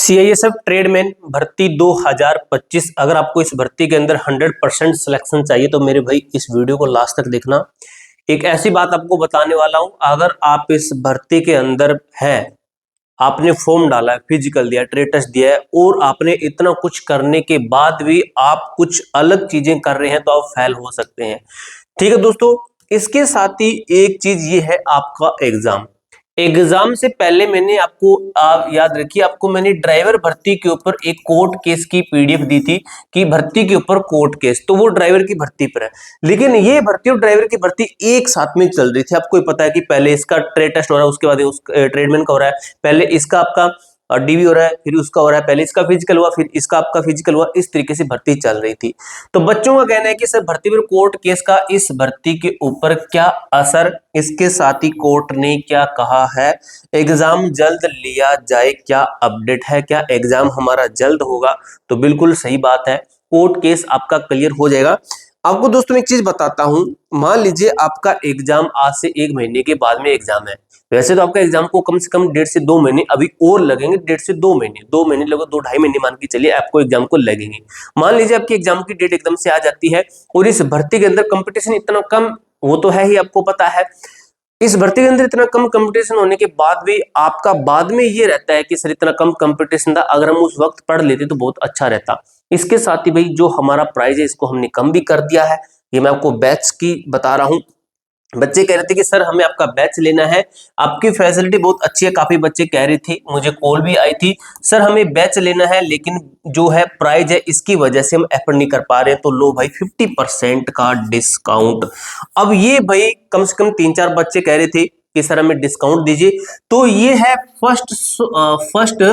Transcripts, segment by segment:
CISF tradesman भर्ती 2025। अगर आपको इस भर्ती के अंदर 100% सिलेक्शन चाहिए तो मेरे भाई इस वीडियो को लास्ट तक देखना। एक ऐसी बात आपको बताने वाला हूं, अगर आप इस भर्ती के अंदर है, आपने फॉर्म डाला है, फिजिकल दिया, ट्रेड टेस्ट दिया है और आपने इतना कुछ करने के बाद भी आप कुछ अलग चीजें कर रहे हैं तो आप फेल हो सकते हैं। ठीक है दोस्तों, इसके साथ ही एक चीज ये है आपका एग्जाम से पहले मैंने आपको आप याद रखिए, आपको मैंने ड्राइवर भर्ती के ऊपर एक कोर्ट केस की पीडीएफ दी थी कि भर्ती के ऊपर कोर्ट केस, तो वो ड्राइवर की भर्ती पर है। लेकिन ये भर्ती और ड्राइवर की भर्ती एक साथ में चल रही थी। आपको पता है कि पहले इसका ट्रेड टेस्ट हो रहा है, उसके बाद उस ट्रेडमैन का हो रहा है, पहले इसका आपका डीवी हो रहा है, फिर उसका हो रहा है, पहले इसका फिजिकल हुआ, फिर इसका आपका फिजिकल हुआ। इस तरीके से भर्ती चल रही थी। तो बच्चों का कहना है कि सर भर्ती पर कोर्ट केस का इस भर्ती के ऊपर क्या असर, इसके साथ ही कोर्ट ने क्या कहा है, एग्जाम जल्द लिया जाए, क्या अपडेट है, क्या एग्जाम हमारा जल्द होगा? तो बिल्कुल सही बात है, कोर्ट केस आपका क्लियर हो जाएगा। आपको दोस्तों एक चीज बताता हूं, मान लीजिए आपका एग्जाम आज से 1 महीने के बाद में एग्जाम है। वैसे तो आपका एग्जाम को कम से कम 1.5 से 2 महीने अभी और लगेंगे, 1.5 से 2 महीने लगभग 2-2.5 महीने मान के चलिए आपको एग्जाम को लगेंगे। मान लीजिए आपकी एग्जाम की डेट एकदम से आ जाती है और इस भर्ती के अंदर कंपटीशन इतना कम, वो तो है ही, आपको पता है इस भर्ती के अंदर इतना कम कंपटीशन होने के बाद भी आपका बाद में ये रहता है कि सर इतना कम कंपटीशन था, अगर हम उस वक्त पढ़ लेते तो बहुत अच्छा रहता। इसके साथ ही भाई जो हमारा प्राइस है इसको हमने कम भी कर दिया है। ये मैं आपको बैच की बता रहा हूं। बच्चे कह रहे थे कि सर हमें आपका बैच लेना है, आपकी फैसिलिटी बहुत अच्छी है। काफी बच्चे कह रहे थे, मुझे कॉल भी आई थी, सर हमें बैच लेना है लेकिन जो है प्राइस है इसकी वजह से हम एफर्ट नहीं कर पा रहे। तो लो भाई 50% का डिस्काउंट। अब ये भाई कम से कम 3-4 बच्चे कह रहे थे कि सर हमें डिस्काउंट दीजिए। तो ये है फर्स्ट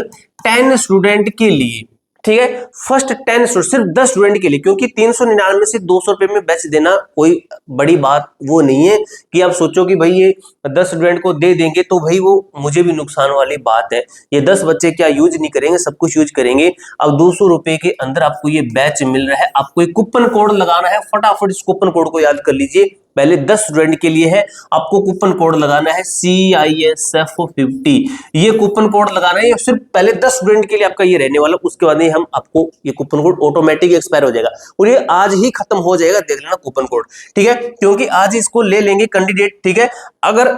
10 स्टूडेंट के लिए। ठीक है, फर्स्ट 10 स्टूडेंट, सिर्फ 10 स्टूडेंट के लिए, क्योंकि 399 से 200 रुपए में बैच देना कोई बड़ी बात वो नहीं है कि आप सोचो कि भाई ये 10 स्टूडेंट को दे देंगे तो भाई वो मुझे भी नुकसान वाली बात है। ये 10 बच्चे क्या यूज नहीं करेंगे, सब कुछ यूज करेंगे। अब 200 रुपए के अंदर आपको ये बैच मिल रहा है, आपको एक कूपन कोड लगाना है। फटाफट इस कूपन कोड को याद कर लीजिए, पहले 10 स्टूडेंट के लिए है, आपको कूपन कोड लगाना है CISF50। ये कूपन कोड लगाना है, सिर्फ पहले 10 स्टूडेंट के लिए आपका ये रहने वाला, उसके बाद हम आपको ये कूपन कोड ऑटोमेटिक एक्सपायर हो जाएगा और ये आज ही खत्म हो जाएगा, देख लेना कूपन कोड। ठीक है, क्योंकि आज इसको ले लेंगे कैंडिडेट। ठीक है, अगर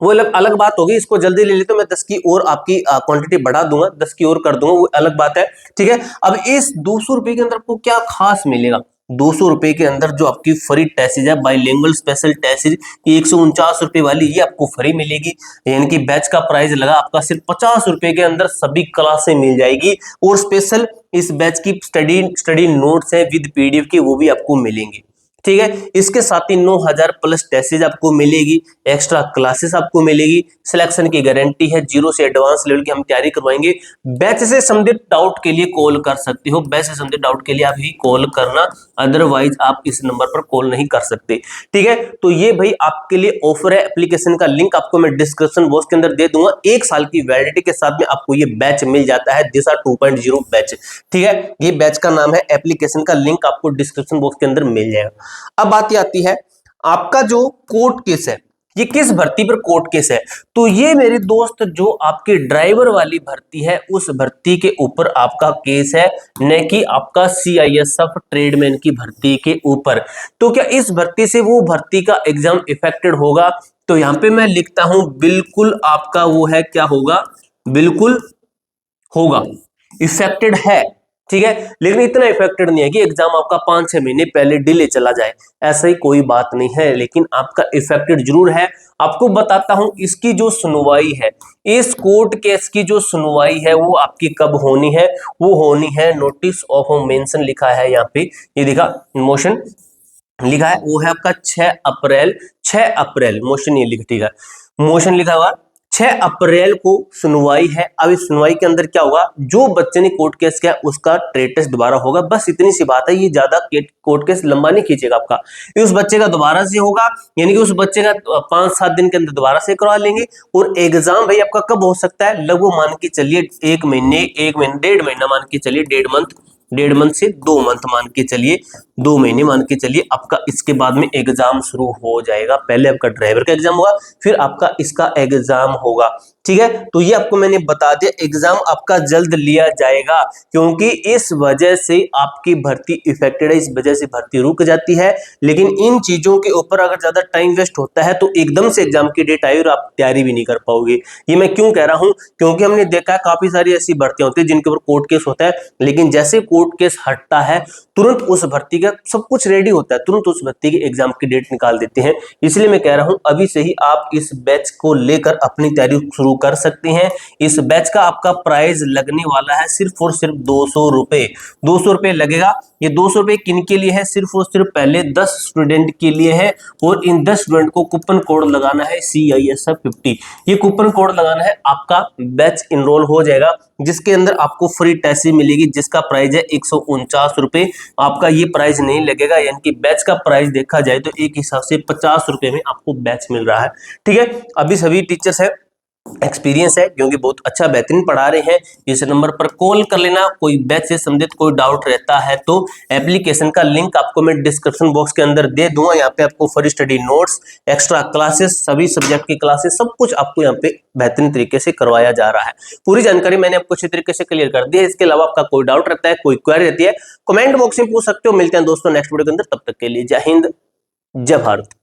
वो अलग बात होगी, इसको जल्दी ले ले तो मैं 10 की और आपकी क्वांटिटी बढ़ा दूंगा, 10 की और कर दूंगा, वो अलग बात है। ठीक है, अब इस 200 रुपए के अंदर आपको क्या खास मिलेगा? 200 रुपए के अंदर जो आपकी फ्री टेस्टेज है, बाइलिंगुअल स्पेशल टेस्टेज 149 रुपए वाली, ये आपको फ्री मिलेगी। यानी कि बैच का प्राइस लगा आपका सिर्फ 50 रुपए के अंदर सभी क्लासें मिल जाएगी और स्पेशल इस बैच की स्टडी नोट्स है विद पीडीएफ की, वो भी आपको मिलेंगे। ठीक है, इसके साथ ही 9000 प्लस टेस्टेज आपको मिलेगी, एक्स्ट्रा क्लासेस आपको मिलेगी, सिलेक्शन की गारंटी है, 0 से एडवांस लेवल की हम तैयारी करवाएंगे। बैच से संबंधित डाउट के लिए कॉल कर सकते हो, बैच से संबंधित डाउट के लिए आप ही कॉल करना, अदरवाइज आप इस नंबर पर कॉल नहीं कर सकते। ठीक है, तो ये भाई आपके लिए ऑफर है। एप्लीकेशन का लिंक आपको मैं डिस्क्रिप्शन बॉक्स के अंदर दे दूंगा। 1 साल की वैलिडिटी के साथ में आपको ये बैच मिल जाता है, दिशा 2.0 बैच। ठीक है, ये बैच का नाम है, एप्लीकेशन का लिंक आपको डिस्क्रिप्शन बॉक्स के अंदर मिल जाएगा। अब बात आती है आपका जो कोर्ट केस है, ये किस भर्ती पर कोर्ट केस है? तो ये मेरे दोस्त जो आपके ड्राइवर वाली भर्ती है, उस भर्ती के ऊपर आपका केस है, न कि आपका CISF ट्रेडमैन की भर्ती के ऊपर। तो क्या इस भर्ती से वो भर्ती का एग्जाम इफेक्टेड होगा? तो यहां पे मैं लिखता हूं बिल्कुल आपका वो है, क्या होगा? बिल्कुल होगा, इफेक्टेड है। ठीक है, लेकिन इतना इफेक्टेड नहीं है कि एग्जाम आपका 5-6 महीने पहले डिले चला जाए, ऐसा ही कोई बात नहीं है, लेकिन आपका इफेक्टेड जरूर है। आपको बताता हूं, इसकी जो सुनवाई है, इस कोर्ट केस की जो सुनवाई है वो आपकी कब होनी है? वो होनी है, नोटिस ऑफ मेंशन लिखा है यहाँ पे, ये देखा मोशन लिखा है, वो है आपका 6 अप्रैल मोशन ये लिखा। ठीक है, मोशन लिखा हुआ 6 अप्रैल को सुनवाई है। अब इस सुनवाई के अंदर क्या होगा? जो बच्चे ने कोर्ट केस किया उसका ट्रेड टेस्ट दोबारा होगा, बस इतनी सी बात है। ये ज्यादा कोर्ट केस लंबा नहीं खींचेगा आपका, ये उस बच्चे का दोबारा से होगा, यानी कि उस बच्चे का 5-7 दिन के अंदर दोबारा से करवा लेंगे। और एग्जाम भाई आपका कब हो सकता है? लगभग मान के चलिए 1 महीने 1.5 महीना मान के चलिए, 1.5 मंथ से 2 मंथ मान के चलिए, 2 महीने मान के चलिए आपका। इसके बाद में एग्जाम शुरू हो जाएगा। पहले आपका ड्राइवर का एग्जाम होगा, फिर आपका इसका एग्जाम होगा। ठीक है, तो ये आपको मैंने बता दिया, एग्जाम आपका जल्द लिया जाएगा क्योंकि इस वजह से आपकी भर्ती इफेक्टेड है, इस वजह से भर्ती रुक जाती है। लेकिन इन चीजों के ऊपर अगर ज्यादा टाइम वेस्ट होता है तो एकदम से एग्जाम की डेट आई और आप तैयारी भी नहीं कर पाओगे। ये मैं क्यों कह रहा हूं, क्योंकि हमने देखा है काफी सारी ऐसी भर्तियां होती है जिनके ऊपर कोर्ट केस होता है, लेकिन जैसे कोर्ट केस हटता है तुरंत उस भर्ती का सब कुछ रेडी होता है, तुरंत उस भर्ती की एग्जाम की डेट निकाल देते हैं। इसलिए मैं कह रहा हूं अभी से ही आप इस बैच को लेकर अपनी तैयारी शुरू कर सकते हैं। इस बैच का आपका प्राइस लगने वाला है सिर्फ और सिर्फ 200 रुपए, 200 रुपए लगेगा। ये 200 रुपए किन के लिए है, सिर्फ और सिर्फ पहले 10 स्टूडेंट के लिए है और इन 10 स्टूडेंट को कूपन कोड लगाना है CISF50। ये कूपन कोड लगाना है, आपका बैच इनरोल हो जाएगा जिसके अंदर आपको फ्री टेस्ट मिलेगी जिसका प्राइस है 149 रुपए। आपका ये प्राइस नहीं लगेगा, यानी कि बैच का प्राइस देखा जाए तो एक हिसाब से 50 रुपए में आपको बैच मिल रहा है। ठीक है, अभी सभी टीचर्स है एक्सपीरियंस है क्योंकि बहुत अच्छा बेहतरीन पढ़ा रहे हैं। इस नंबर पर कॉल कर लेना, कोई बैच से संबंधित कोई डाउट रहता है तो एप्लीकेशन का लिंक आपको मैं डिस्क्रिप्शन बॉक्स के अंदर दे दूंगा। यहाँ पे आपको free study notes, extra classes, सभी सब्जेक्ट की क्लासेस, सब कुछ आपको यहाँ पे बेहतरीन तरीके से करवाया जा रहा है। पूरी जानकारी मैंने आपको अच्छी तरीके से क्लियर कर दी है। इसके अलावा आपका कोई डाउट रहता है, कोई क्वेरी रहती है, कमेंट बॉक्स में पूछ सकते हो। मिलते हैं दोस्तों नेक्स्ट वीडियो के अंदर, तब तक के लिए जय हिंद, जय भारत।